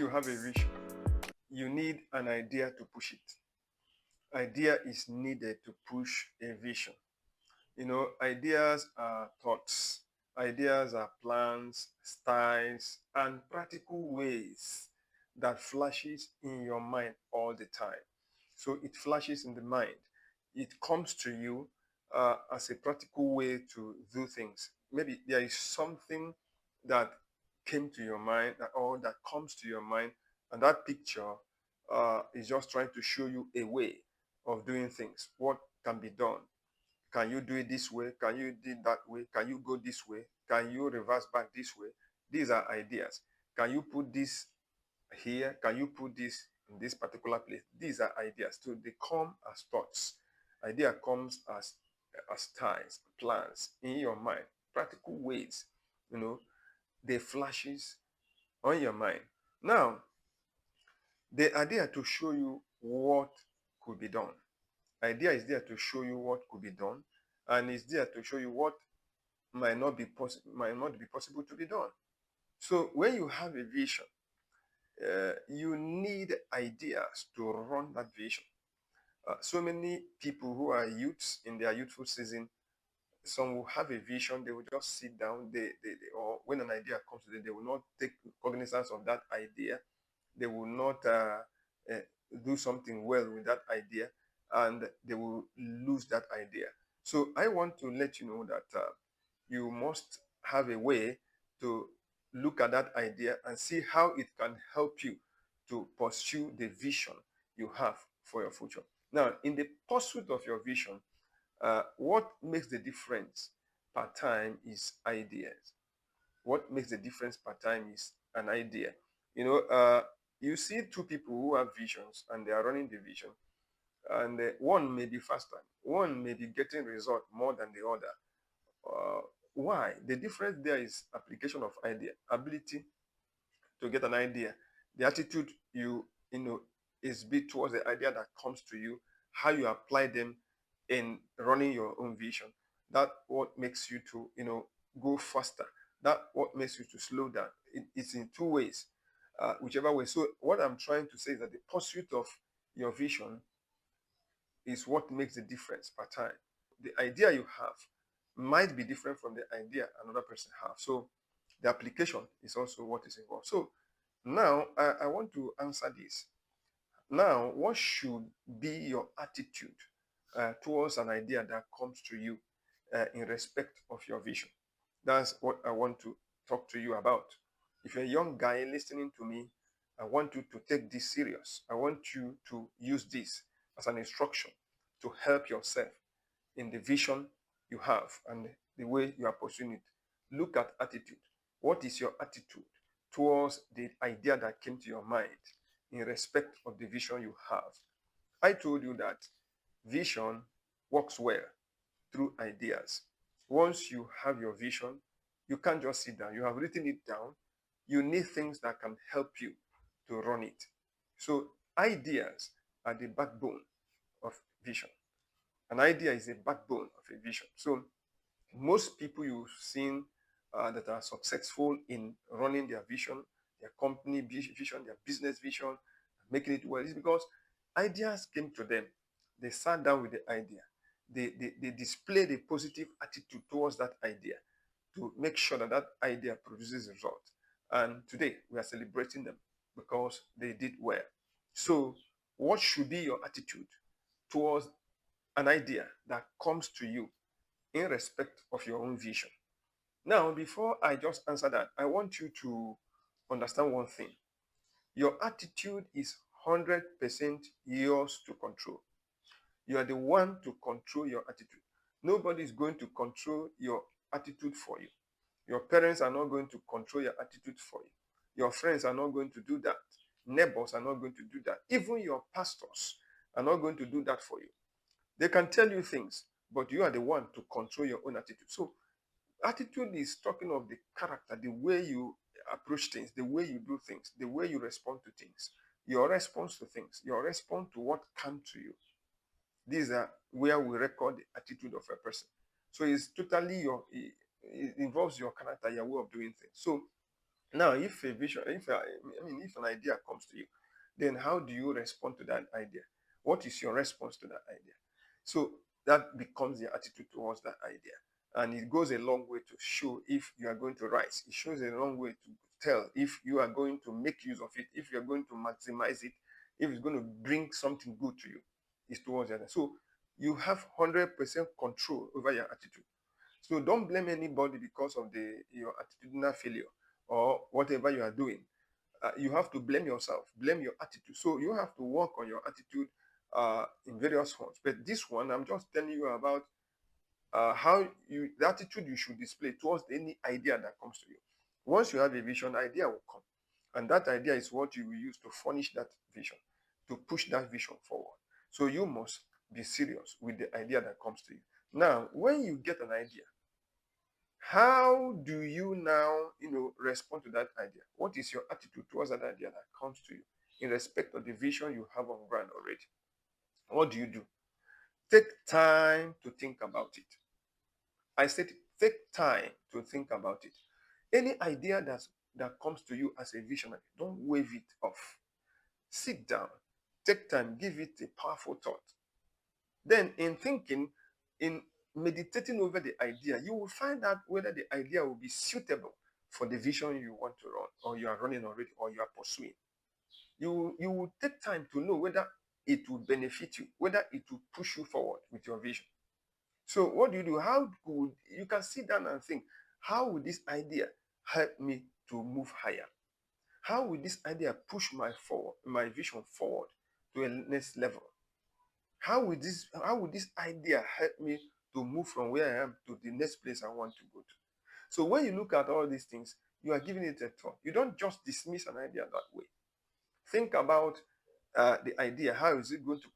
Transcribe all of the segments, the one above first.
you have a vision, you need an idea to push it. Idea is needed to push a vision. Ideas are thoughts, ideas are plans, styles, and practical ways that flashes in your mind all the time. So it flashes in the mind. It comes to you as a practical way to do things. Maybe there is something that came to your mind or that comes to your mind, and that picture is just trying to show you a way of doing things, what can be done. Can you do it this way? Can you do it that way? Can you go this way? Can you reverse back this way? These are ideas. Can you put this here? Can you put this in this particular place? These are ideas. So they come as thoughts. Idea comes as styles, plans in your mind, practical ways. They flashes on your mind. Now, they are there to show you what could be done. Idea is there to show you what could be done, and it's there to show you what might not be possible to be done. So when you have a vision, you need ideas to run that vision. So many people who are youths in their youthful season, some will have a vision, they will just sit down, or when an idea comes to them, they will not take cognizance of that idea. They will not uh, do something well with that idea, and they will lose that idea. So I want to let you know that you must have a way to look at that idea and see how it can help you to pursue the vision you have for your future. Now, in the pursuit of your vision, what makes the difference per time is ideas. What makes the difference per time is an idea. You see two people who have visions and they are running the vision, and one may be faster, one may be getting result more than the other. Uh, why? The difference there is application of idea, ability to get an idea. The attitude you know is be towards the idea that comes to you, how you apply them in running your own vision. That what makes you to go faster. That what makes you to slow down. It's in two ways, whichever way. So what I'm trying to say is that the pursuit of your vision is what makes the difference per time. The idea you have might be different from the idea another person has. So the application is also what is involved. So now I want to answer this. Now, what should be your attitude towards an idea that comes to you in respect of your vision? That's what I want to talk to you about. If you're a young guy listening to me, I want you to take this serious. I want you to use this as an instruction to help yourself in the vision you have and the way you are pursuing it. Look at attitude. What is your attitude towards the idea that came to your mind in respect of the vision you have? I told you that vision works well through ideas. Once you have your vision, you can't just sit down. You have written it down. You need things that can help you to run it. So ideas are the backbone of vision. An idea is a backbone of a vision. So most people you've seen that are successful in running their vision, their company vision, their business vision, making it well, is because ideas came to them. They sat down with the idea. They displayed a positive attitude towards that idea to make sure that that idea produces result. And today we are celebrating them because they did well. So what should be your attitude towards an idea that comes to you in respect of your own vision? Now, before I just answer that, I want you to understand one thing. Your attitude is 100% yours to control. You are the one to control your attitude. Nobody is going to control your attitude for you. Your parents are not going to control your attitude for you. Your friends are not going to do that. Neighbors are not going to do that. Even your pastors are not going to do that for you. They can tell you things, but you are the one to control your own attitude. So attitude is talking of the character, the way you approach things, the way you do things, the way you respond to things, your response to things, your response to what comes to you. These are where we record the attitude of a person. So it's totally it involves your character, your way of doing things. So Now, if a vision, if an idea comes to you, then how do you respond to that idea? What is your response to that idea? So that becomes your attitude towards that idea. And it goes a long way to show if you are going to rise. It shows a long way to tell if you are going to make use of it, if you are going to maximize it, if it's going to bring something good to you. It's towards the other. So you have 100% control over your attitude. So don't blame anybody because of your attitudinal failure or whatever you are doing. You have to blame yourself, blame your attitude. So you have to work on your attitude in various forms. But this one, I'm just telling you about the attitude you should display towards any idea that comes to you. Once you have a vision, idea will come, and that idea is what you will use to furnish that vision, to push that vision forward. So you must be serious with the idea that comes to you. Now, when you get an idea, how do you now, respond to that idea? What is your attitude towards that idea that comes to you in respect of the vision you have on ground already? What do you do? Take time to think about it. I said, take time to think about it. Any idea that comes to you as a visionary, don't wave it off. Sit down, take time, give it a powerful thought. Then, in thinking, in meditating over the idea, you will find out whether the idea will be suitable for the vision you want to run, or you are running already, or you are pursuing. You will take time to know whether it will benefit you, whether it will push you forward with your vision. So what do? How could you can sit down and think, how would this idea help me to move higher? How will this idea push my vision forward to a next level? How would this idea help me to move from where I am to the next place I want to go to? So when you look at all these things, you are giving it a thought. You don't just dismiss an idea that way. Think about the idea. How is it going to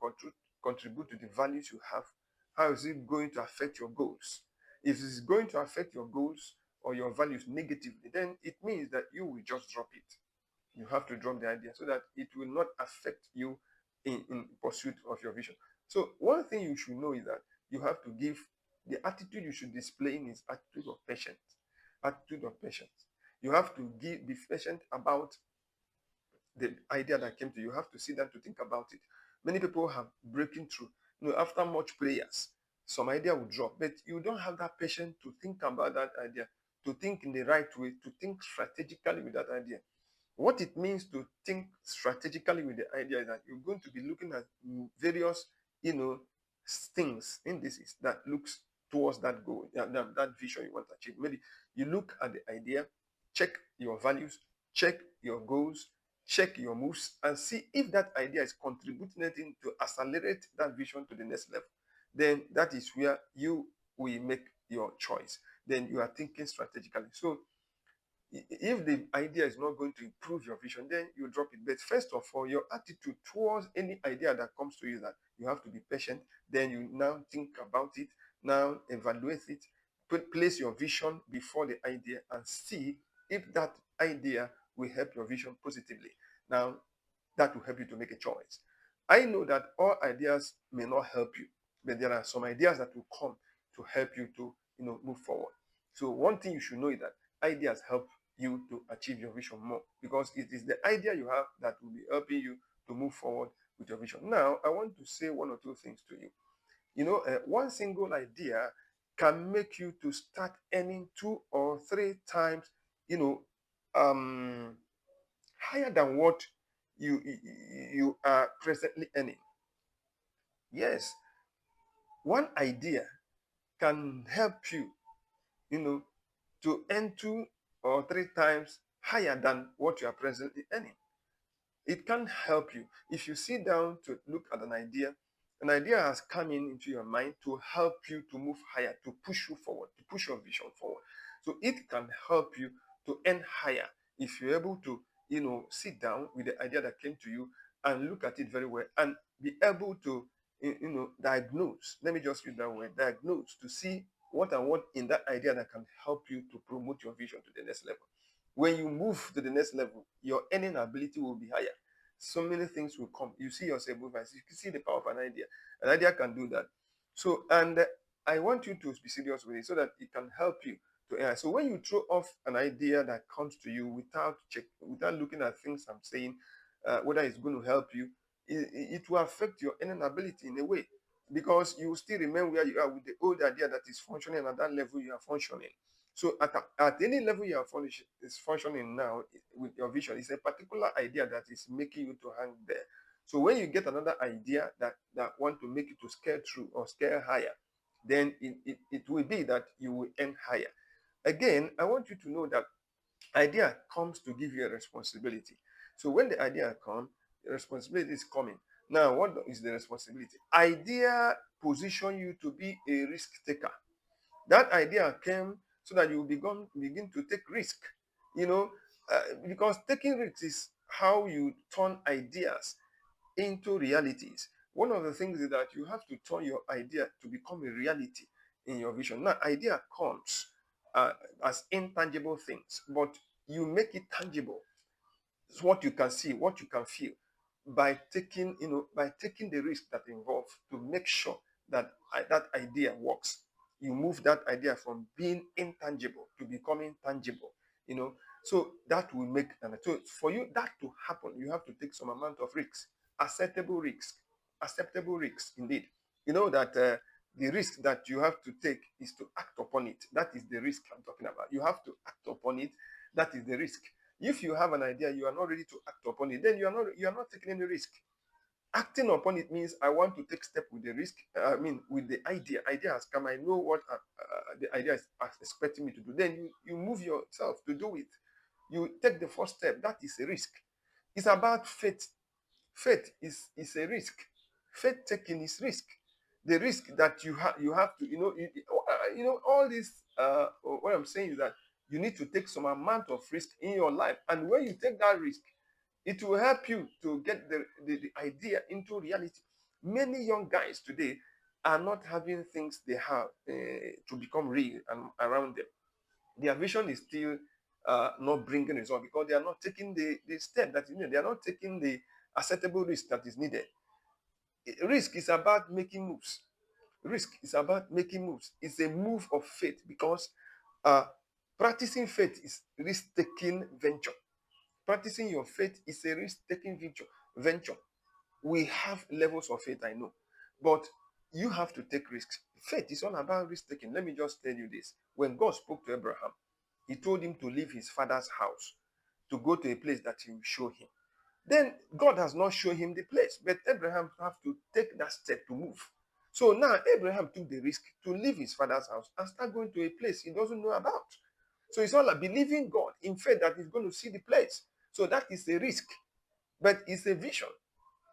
contribute to the values you have? How is it going to affect your goals? If it's going to affect your goals or your values negatively, then it means that you will just drop it. You have to drop the idea so that it will not affect you in pursuit of your vision. So one thing you should know is that you have to give the attitude you should display in is attitude of patience. Attitude of patience. You have to be patient about the idea that came to you. You have to sit down to think about it. Many people have breaking through. After much prayers, some idea will drop, but you don't have that patience to think about that idea, to think in the right way, to think strategically with that idea. What it means to think strategically with the idea is that you're going to be looking at various, you know, things, indices that looks towards that goal, that vision you want to achieve. Maybe you look at the idea, check your values, check your goals, check your moves, and see if that idea is contributing anything to accelerate that vision to the next level. Then that is where you will make your choice. Then you are thinking strategically. So if the idea is not going to improve your vision, then you drop it. But first of all, your attitude towards any idea that comes to you is that you have to be patient. Then you now think about it, now evaluate it, place your vision before the idea and see if that idea will help your vision positively. Now, that will help you to make a choice. I know that all ideas may not help you, but there are some ideas that will come to help you to move forward. So one thing you should know is that ideas help you to achieve your vision more because it is the idea you have that will be helping you to move forward with your vision. Now, I want to say one or two things to you. One single idea can make you to start earning 2 or 3 times, you know, um, higher than what you are presently earning. Yes, one idea can help you, you know, to earn 2 or 3 times higher than what you are presently earning. It can help you if you sit down to look at an idea. An idea has come into your mind to help you to move higher, to push you forward, to push your vision forward. So it can help you to earn higher if you're able to, sit down with the idea that came to you and look at it very well and be able to, diagnose. Let me just use that word, diagnose, to see what and what in that idea that can help you to promote your vision to the next level. When you move to the next level, your earning ability will be higher. So many things will come. You see yourself move. You can see the power of an idea. An idea can do that. So, and I want you to be serious with it so that it can help you to AI. So when you throw off an idea that comes to you without looking at things I'm saying, whether it's going to help you, it will affect your earning ability in a way, because you still remain where you are with the old idea that is functioning at that level you are functioning. So at any level you are is functioning now with your vision, it's a particular idea that is making you to hang there. So when you get another idea that want to make you to scale through or scale higher, then it will be that you will earn higher. Again, I want you to know that idea comes to give you a responsibility. So when the idea comes, the responsibility is coming. Now, what is the responsibility? Idea position you to be a risk taker. That idea came so that you begin to take risk. You know, because taking risks is how you turn ideas into realities. One of the things is that you have to turn your idea to become a reality in your vision. Now, idea comes uh, as intangible things, but you make it tangible. It's what you can see, what you can feel, by taking the risk that involves to make sure that that idea works. You move that idea from being intangible to becoming tangible. You know, so that will make an so for you that to happen, you have to take some amount of risks, acceptable risks, acceptable risks indeed. You know that the risk that you have to take is to act upon it. That is the risk I'm talking about. You have to act upon it. That is the risk. If you have an idea, you are not ready to act upon it, then you are not taking any risk. Acting upon it means I want to take step with the risk. I mean, with the idea. Idea has come. I know what the idea is expecting me to do. Then you move yourself to do it. You take the first step. That is a risk. It's about faith. Faith is a risk. Faith taking is risk. The risk that you have to all this. What I'm saying is that you need to take some amount of risk in your life, and when you take that risk, it will help you to get the idea into reality. Many young guys today are not having things they have to become real and around them. Their vision is still not bringing results because they are not taking the step that is needed. They are not taking the acceptable risk that is needed. Risk is about making moves. Risk is about making moves. It's a move of faith because uh, practicing faith is risk-taking venture. Practicing your faith is a risk-taking venture. We have levels of faith, I know, but you have to take risks. Faith is all about risk-taking. Let me just tell you this. When God spoke to Abraham, he told him to leave his father's house to go to a place that he will show him. Then God has not shown him the place, but Abraham have to take that step to move. So now Abraham took the risk to leave his father's house and start going to a place he doesn't know about. So it's all like believing God in faith that he's going to see the place. So that is a risk, but it's a vision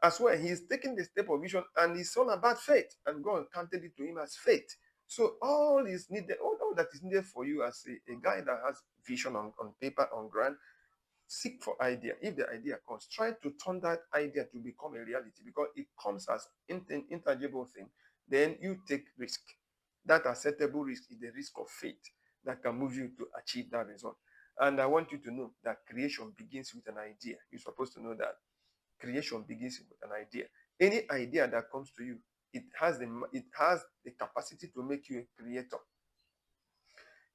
as well. He is taking the step of vision, and it's all about faith, and God counted it to him as faith. So all is needed, all that is needed for you as a guy that has vision on paper, on ground. Seek for idea. If the idea comes, try to turn that idea to become a reality because it comes as intangible thing. Then you take risk. That acceptable risk is the risk of faith that can move you to achieve that result. And I want you to know that creation begins with an idea. You're supposed to know that creation begins with an idea. Any idea that comes to you, it has the capacity to make you a creator.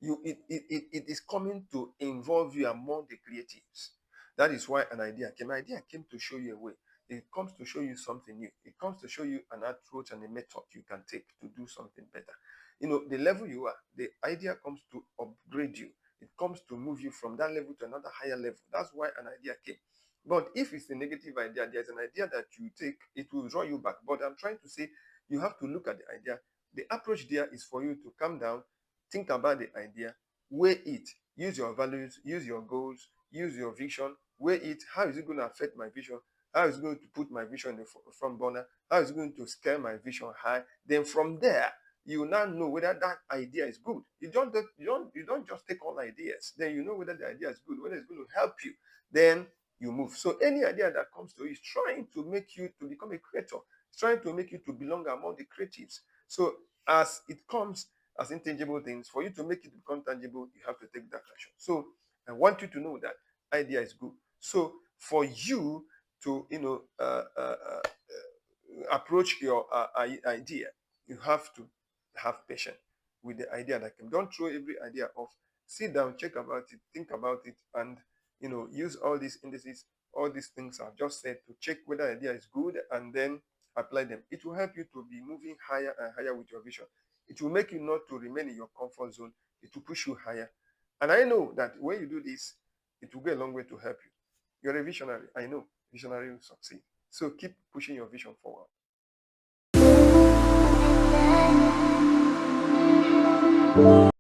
It is coming to involve you among the creatives. That is why an idea came. An idea came to show you a way. It comes to show you something new. It comes to show you an approach and a method you can take to do something better. The level you are, the idea comes to upgrade you. It comes to move you from that level to another higher level. That's why an idea came. But if it's a negative idea, there's an idea that you take, it will draw you back. But I'm trying to say you have to look at the idea. The approach there is for you to calm down, think about the idea, weigh it, use your values, use your goals, use your vision, weigh it. How is it going to affect my vision? How is it going to put my vision in the front burner? How is it going to scale my vision high? Then from there, you now know whether that idea is good. You don't just take all ideas. Then you know whether the idea is good, whether it's going to help you. Then you move. So any idea that comes to you is trying to make you to become a creator. It's trying to make you to belong among the creatives. So as it comes as intangible things, for you to make it become tangible, you have to take that action. So I want you to know that idea is good. So for you to approach your idea, you have to have patience. with the idea that came. Don't throw every idea off. Sit down, check about it, think about it, and use all these indices, all these things I've just said to check whether the idea is good, and then apply them. It will help you to be moving higher and higher with your vision. It will make you not to remain in your comfort zone. It will push you higher. And I know that when you do this, it will go a long way to help you. You're a visionary. I know visionary will succeed. So keep pushing your vision forward.